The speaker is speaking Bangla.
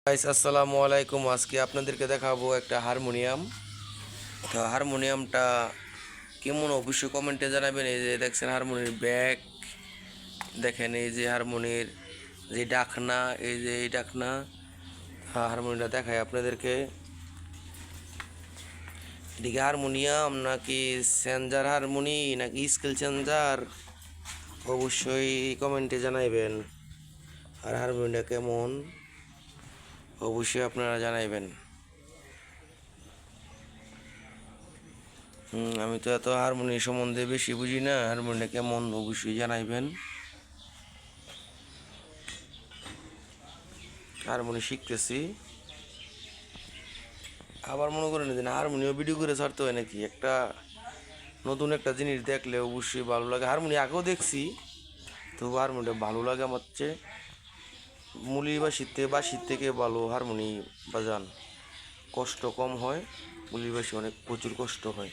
গাইস আসসালামু আলাইকুম। আজকে আপনাদেরকে দেখাবো একটা হারমোনিয়াম। তো হারমোনিয়ামটা কেমন অবশ্যই কমেন্টে জানাবেন। এই যে দেখছেন হারমোনির ব্যাগ, দেখেন এই যে হারমোনির যে ডাকনা, এই যে এই ডাকনা। হারমোনিয়ামটা দেখায় আপনাদেরকে। এদিকে হারমোনিয়াম নাকি সেঞ্জার হারমোনি নাকি স্কেল চেঞ্জার, অবশ্যই কমেন্টে জানাইবেন। আর হারমোনিয়ামটা কেমন অবশ্যই আপনারা জানাইবেন। আমি তো এত হারমোনি সম্বন্ধে বেশি বুঝি না, হারমোনিয়াম কেমন অবশ্যই জানাইবেন। হারমোনি শিখতেছি, আবার মনে করেন যে না হারমোনিয়াম ভিডিও করে ছাড়তে হয় নাকি। একটা নতুন একটা জিনিস দেখলে অবশ্যই ভালো লাগে। হারমোনিয়াম আগেও দেখছি, তবু হারমোনিয়াম ভালো লাগে আমার চেয়ে। মুলি বাঁশির থেকে ভালো হারমোনি বাজান, কষ্ট কম হয়। মুলি বাঁশি অনেক প্রচুর কষ্ট হয়।